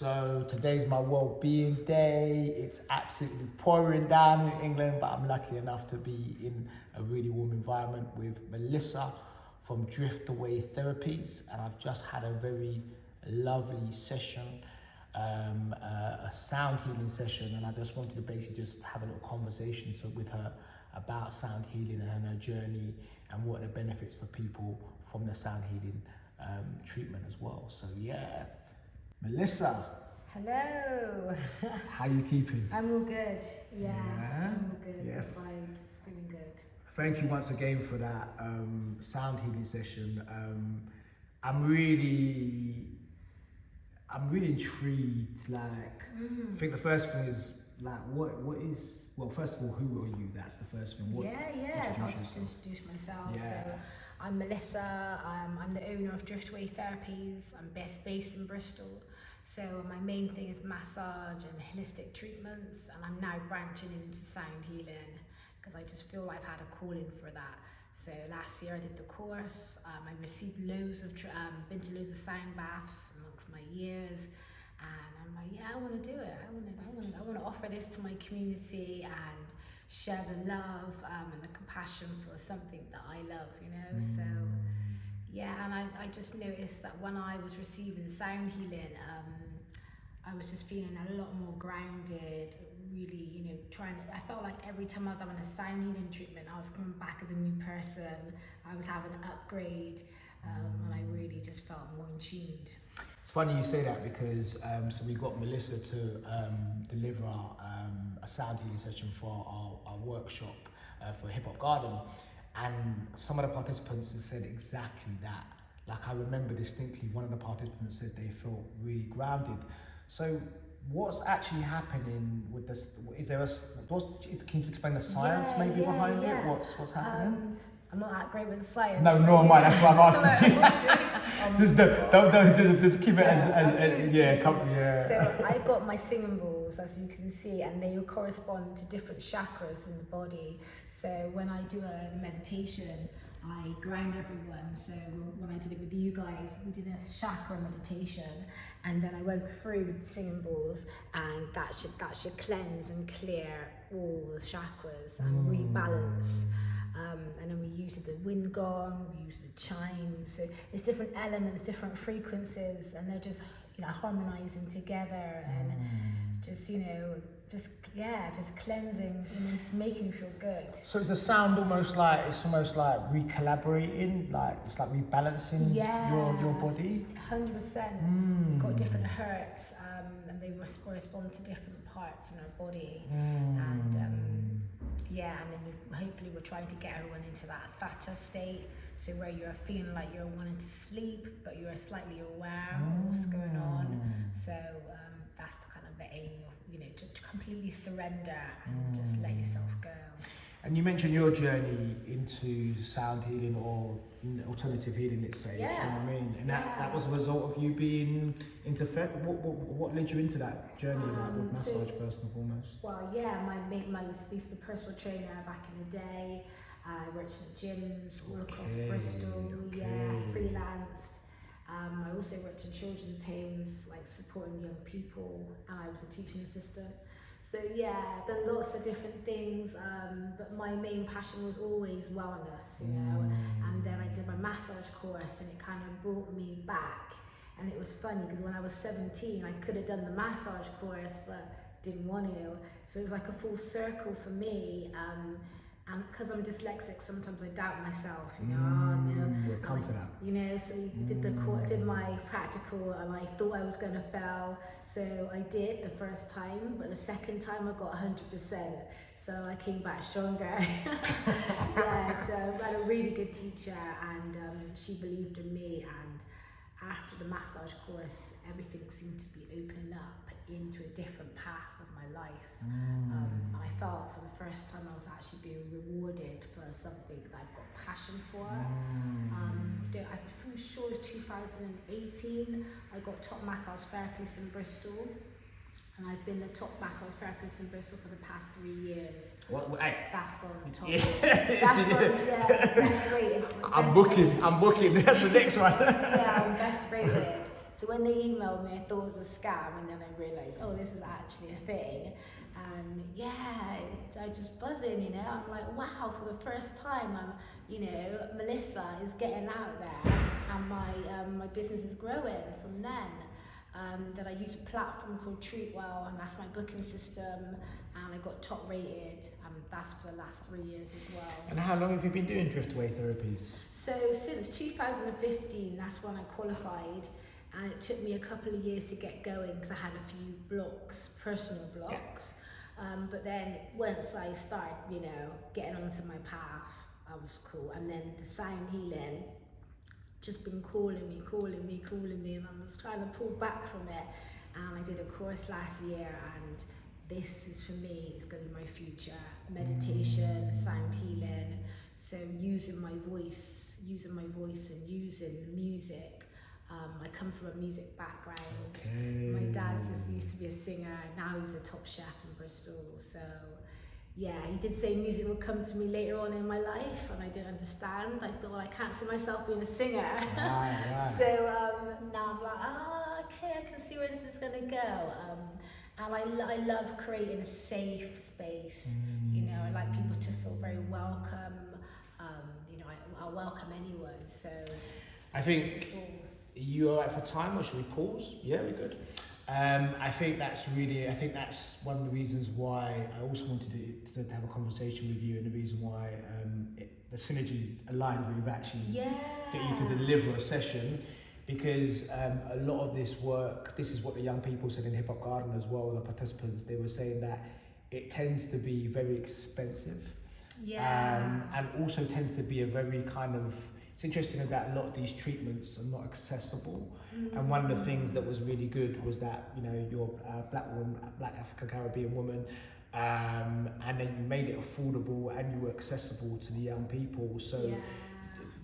So today's my well-being day. It's absolutely pouring down in England, but I'm lucky enough to be in a really warm environment with Melissa from Drift Away Therapies, and I've just had a very lovely session, a sound healing session, and I just wanted to basically just have a little conversation with her about sound healing and her journey and what are the benefits for people from the sound healing treatment as well. So yeah, Melissa. Hello. How you keeping? I'm all good. Yeah. I'm all good. Yeah. Good vibes. Feeling good. Thank you once again for that sound healing session. I'm really intrigued. Like, I think the first thing is like, what is, well, first of all, who are you? That's the first thing. I'll just introduce myself. Yeah. So I'm Melissa. I'm the owner of Drift Away Therapies. I'm based in Bristol. So my main thing is massage and holistic treatments, and I'm now branching into sound healing because I just feel I've had a calling for that. So last year I did the course. I received loads of, been to loads of sound baths amongst my years, and I'm like, yeah, I want to do it. I want to offer this to my community and share the love and the compassion for something that I love, you know. So yeah, and I just noticed that when I was receiving sound healing, I was just feeling a lot more grounded, really, you know, I felt like every time I was having a sound healing treatment, I was coming back as a new person. I was having an upgrade, and I really just felt more in tuned. It's funny you say that because so we got Melissa to deliver a sound healing session for our workshop for Hip Hop Garden, and some of the participants said exactly that. Like, I remember distinctly one of the participants said they felt really grounded. So what's actually happening with this? Is there can you explain the science behind it? What's happening? I'm not that great with science. No, nor am I. That's why I'm asking you. Just keep it as comfortable. Yeah. So I got my singing balls, as you can see, and they correspond to different chakras in the body. So when I do a meditation, I ground everyone. So when I did it with you guys, we did a chakra meditation, and then I went through with the singing balls, and that should cleanse and clear all the chakras and rebalance. And then we used the wind gong, we used the chime. So there's different elements, different frequencies, and they're just, you know, harmonizing together and just, you know, just cleansing and just making you feel good. So is the sound almost like re-collaborating, like it's like rebalancing your body? 100%. Got different hertz, and they correspond to different parts in our body. And then hopefully we're trying to get everyone into that theta state, so where you're feeling like you're wanting to sleep, but you're slightly aware of what's going on. So that's the kind of the aim, you know, to completely surrender and just let yourself go. And you mentioned your journey into sound healing or alternative healing, let's say. Yeah. You know what I mean? And that was a result of you being into what led you into that journey, like with massage first and foremost? Well, yeah, my used to be a personal trainer back in the day. I worked in gyms all across Bristol. Freelanced. I also worked in children's homes, like supporting young people, and I was a teaching assistant. So yeah, done lots of different things, but my main passion was always wellness, you know. And then I did my massage course, and it kind of brought me back. And it was funny because when I was 17, I could have done the massage course, but didn't want to. So it was like a full circle for me. And because I'm dyslexic, sometimes I doubt myself, you know. We'll come to that. You know, so we did the course, did my practical, and I thought I was going to fail. So I did the first time, but the second time I got 100%. So I came back stronger. So I had a really good teacher, and she believed in me. And after the massage course, everything seemed to be opening up into a different path of my life. And I felt for the first time I was actually being rewarded for something that I've got passion for. I'm sure it was 2018, I got top massage therapist in Bristol. And I've been the top massage therapist in Bristol for the past 3 years. That's on top. Best rated. I'm booking. That's the next one. Yeah, I'm best rated. So when they emailed me, I thought it was a scam, and then I realised, oh, this is actually a thing. And yeah, I just buzzing, you know. I'm like, wow, for the first time, Melissa is getting out there, and my business is growing from then. That I use a platform called Treatwell, and that's my booking system, and I got top rated, and that's for the last 3 years as well. And how long have you been doing Drift Away Therapies? So since 2015, that's when I qualified, and it took me a couple of years to get going because I had a few blocks, personal blocks. But then once I started, getting onto my path, I was cool. And then the sound healing just been calling me, and I was trying to pull back from it. And I did a course last year, and this is for me, it's going to be my future. Meditation, sound healing, so using my voice and using music. I come from a music background. Okay. My dad used to be a singer, and now he's a top chef in Bristol. So yeah, he did say music would come to me later on in my life, and I didn't understand. I thought, I can't see myself being a singer. Right. So now I'm like, okay, I can see where this is going to go. And I love creating a safe space. I like people to feel very welcome. I welcome anyone. So I think, are you all right for time, or should we pause? Yeah, we're good. I think that's one of the reasons why I also wanted to have a conversation with you, and the reason why the synergy aligned with actually get you to deliver a session, because a lot of this work, this is what the young people said in Hip Hop Garden as well, the participants, they were saying that it tends to be very expensive, and also tends to be a very kind of, it's interesting that a lot of these treatments are not accessible. And one of the things that was really good was that, you're a black African Caribbean woman, and then you made it affordable and you were accessible to the young people. So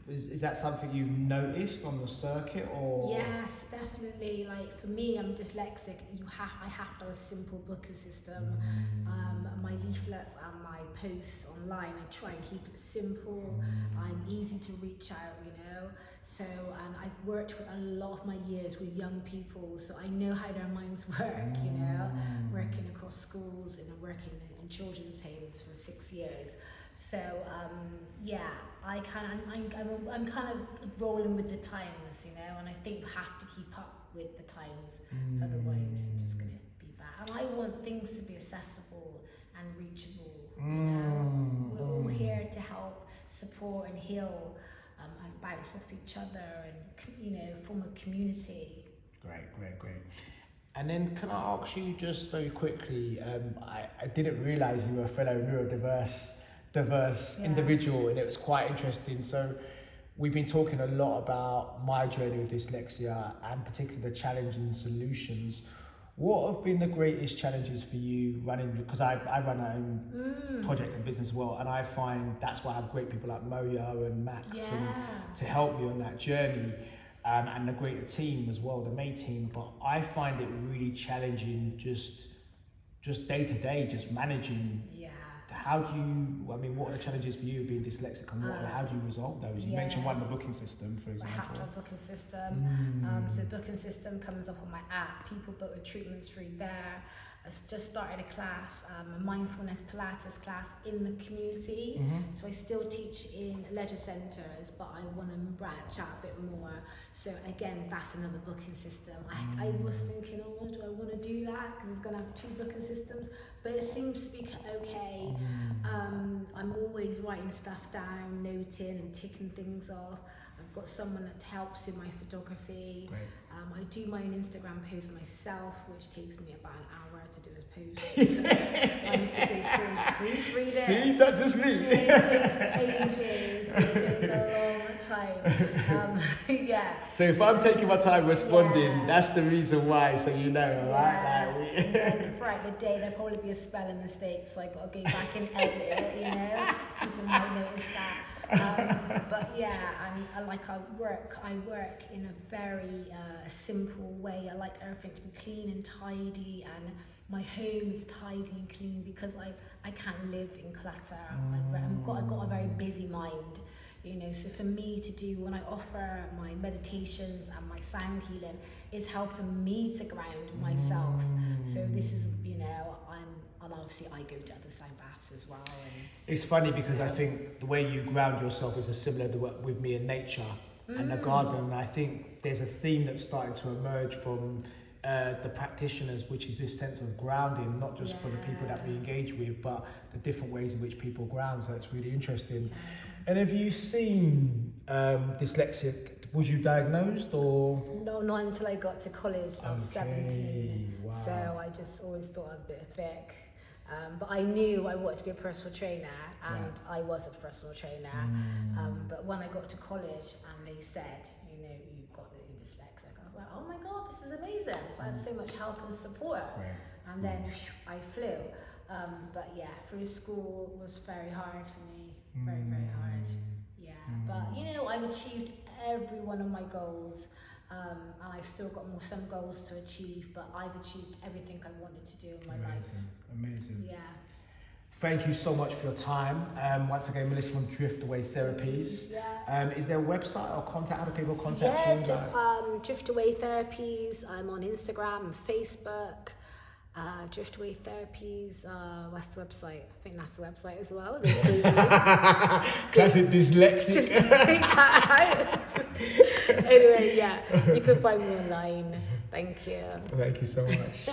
is that something you've noticed on the circuit, or? Yes, definitely. Like for me, I'm dyslexic. I have to have a simple booking system. My leaflets and my posts online, I try and keep it simple. I'm easy to reach out, So, and I've worked with a lot of my years with young people, so I know how their minds work, working across schools and working in children's homes for 6 years. So I'm kind of rolling with the times, and I think you have to keep up with the times, otherwise it's just going to be bad. And I want things to be accessible and reachable. We're all here to help, support, and heal, and bounce off each other, and form a community. Great. And then can I ask you just very quickly? I didn't realise you were a fellow neurodiverse individual, and it was quite interesting. So we've been talking a lot about my journey with dyslexia, and particularly the challenging solutions. What have been the greatest challenges for you running? Because I run my own project and business as well, and I find that's why I have great people like Moya and Max to help me on that journey, and the greater team as well, the May team. But I find it really challenging, just day to day, just managing. How do you, what are the challenges for you being dyslexic, and how do you resolve those? You mentioned one, the booking system, for example. I have to have a booking system. So the booking system comes up on my app. People book the treatments through there. I just started a class, a mindfulness Pilates class in the community. So I still teach in leisure centres, but I want to branch out a bit more. So again, that's another booking system. I was thinking, do I want to do that? Because it's going to have 2 booking systems, but it seems to be okay. I'm always writing stuff down, noting and ticking things off. I've got someone that helps in my photography. I do my own Instagram post myself, which takes me about an hour to do a post. I have to go through and proofread it. See, not just me. It takes ages. It takes a long time. So if I'm taking my time responding, that's the reason why, so right? And then throughout the day, there'll probably be a spelling mistake, so I got to go back and edit it, People might notice that. But and I work in a very simple way. I like everything to be clean and tidy, and my home is tidy and clean because I can't live in clutter. I've got a very busy mind, You know, so for me to do, when I offer my meditations and my sound healing, is helping me to ground myself. So this is, you know, and obviously I go to other sound baths as well. And, it's funny because I think the way you ground yourself is similar to what with me in nature and the garden. And I think there's a theme that's starting to emerge from the practitioners, which is this sense of grounding, not just for the people that we engage with, but the different ways in which people ground. So it's really interesting. And have you seen dyslexic? Was you diagnosed or? No, not until I got to college. I was 17. Wow. So I just always thought I was a bit thick. But I knew I wanted to be a personal trainer, and I was a personal trainer. But when I got to college and they said, you know, you've got the dyslexic, I was like, oh my God, this is amazing. So I had so much help and support. And then I flew. But yeah, through school was very hard for me. Very, very hard. Yeah. But you know, I've achieved every one of my goals. And I've still got some goals to achieve, but I've achieved everything I wanted to do in my life. Amazing. Yeah. Thank you so much for your time. Once again, Melissa from Drift Away Therapies. Yeah. Is there a website or contact? How do people contact you? Yeah, just Drift Away Therapies. I'm on Instagram and Facebook. Drift Away Therapies. What's the website? I think that's the website as well. Classic dyslexic. Just take that out. Anyway, yeah, you can find me online. Thank you. Thank you so much.